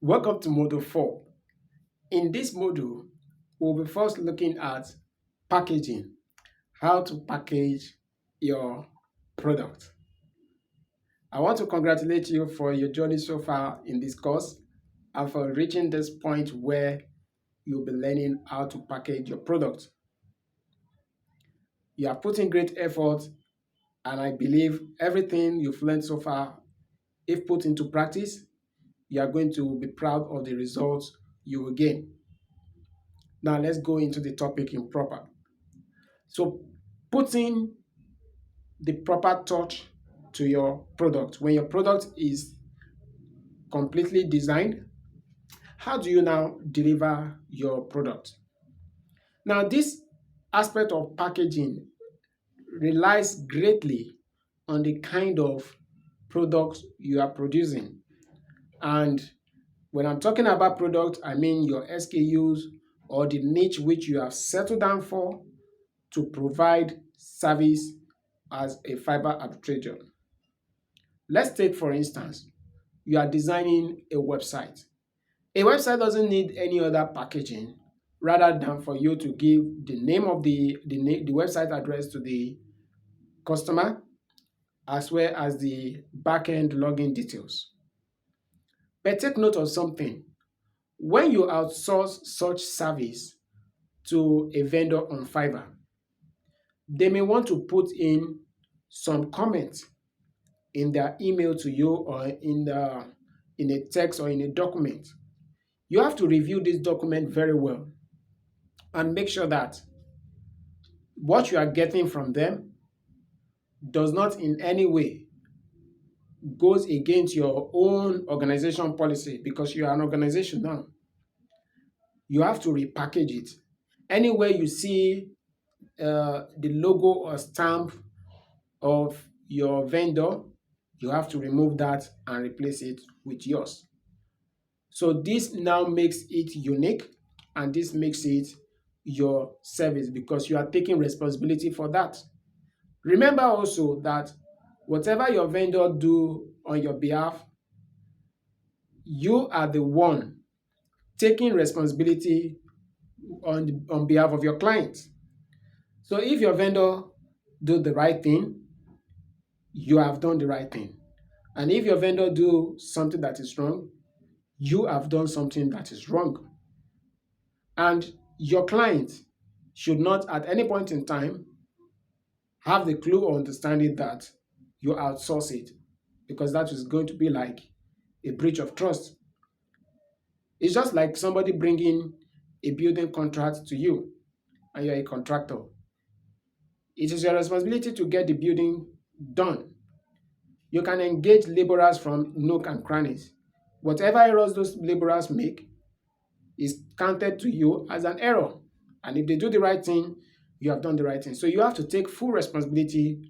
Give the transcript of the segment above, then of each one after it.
Welcome to Module 4. In this module, we'll be first looking at packaging, how to package your product. I want to congratulate you for your journey so far in this course and for reaching this point where you'll be learning how to package your product. You are putting great effort, and I believe everything you've learned so far, if put into practice, you are going to be proud of the results you will gain. Now let's go into the topic in proper. So putting the proper touch to your product. When your product is completely designed, how do you now deliver your product? Now this aspect of packaging relies greatly on the kind of product you are producing. And when I'm talking about product, I mean your SKUs or the niche which you have settled down for to provide service as a Fiverr arbitrager. Let's take, for instance, you are designing a website. A website doesn't need any other packaging rather than for you to give the name of the website address to the customer as well as the backend login details. But take note of something. When you outsource such service to a vendor on Fiverr, they may want to put in some comments in their email to you or in a text or in a document. You have to review this document very well and make sure that what you are getting from them does not in any way goes against your own organization policy, because you are an organization now. You have to repackage it. Anywhere you see the logo or stamp of your vendor, you have to remove that and replace it with yours. So this now makes it unique, and this makes it your service because you are taking responsibility for that. Remember also that whatever your vendor do on your behalf, you are the one taking responsibility on behalf of your client. So if your vendor do the right thing, you have done the right thing. And if your vendor do something that is wrong, you have done something that is wrong. And your client should not at any point in time have the clue or understanding that you outsource it, because that is going to be like a breach of trust. It's just like somebody bringing a building contract to you and you're a contractor. It is your responsibility to get the building done. You can engage laborers from nook and crannies. Whatever errors those laborers make is counted to you as an error. And if they do the right thing, you have done the right thing. So you have to take full responsibility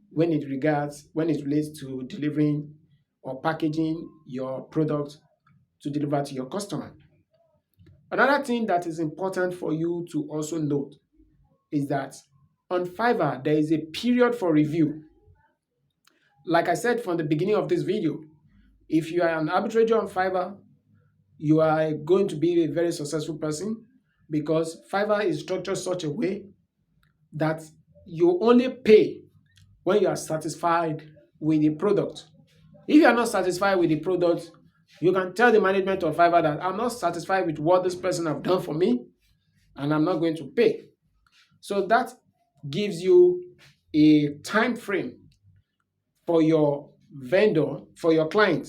when it relates to delivering or packaging your product to deliver to your customer. Another thing that is important for you to also note is that on Fiverr, there is a period for review. Like I said from the beginning of this video, if you are an arbitrator on Fiverr, you are going to be a very successful person, because Fiverr is structured such a way that you only pay when you are satisfied with the product. If you are not satisfied with the product, you can tell the management of Fiverr that I'm not satisfied with what this person have done for me and I'm not going to pay. So that gives you a time frame for your vendor, for your client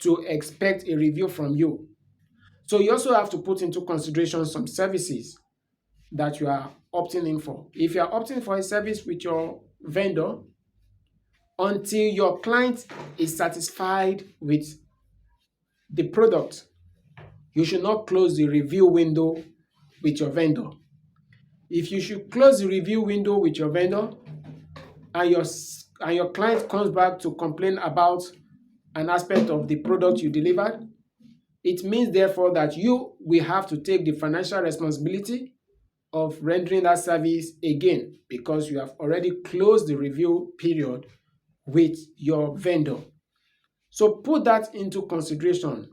to expect a review from you. So you also have to put into consideration some services that you are opting in for. If you are opting for a service with your vendor, until your client is satisfied with the product, you should not close the review window with your vendor. If you should close the review window with your vendor and your client comes back to complain about an aspect of the product you delivered, it means therefore that you will have to take the financial responsibility of rendering that service again, because you have already closed the review period with your vendor. So put that into consideration.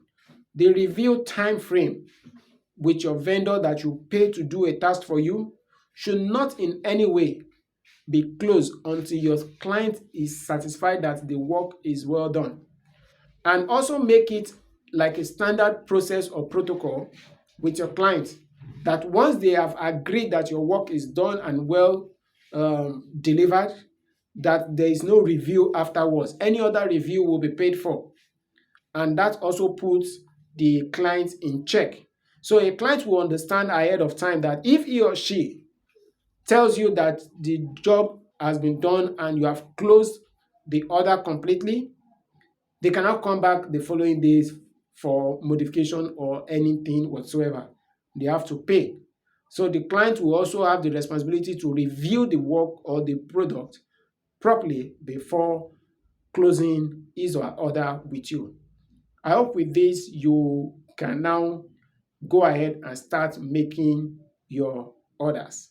The review time frame with your vendor that you pay to do a task for you should not in any way be closed until your client is satisfied that the work is well done. And also make it like a standard process or protocol with your client that once they have agreed that your work is done and well delivered, that there is no review afterwards. Any other review will be paid for. And that also puts the client in check. So a client will understand ahead of time that if he or she tells you that the job has been done and you have closed the order completely, they cannot come back the following days for modification or anything whatsoever. They have to pay. So the client will also have the responsibility to review the work or the product properly before closing his or her order with you. I hope with this you can now go ahead and start making your orders.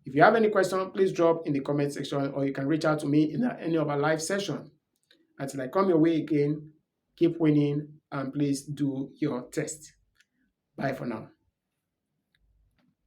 If you have any question, please drop in the comment section or you can reach out to me in any of our live session. Until I come your way again, keep winning and please do your test. Bye for now.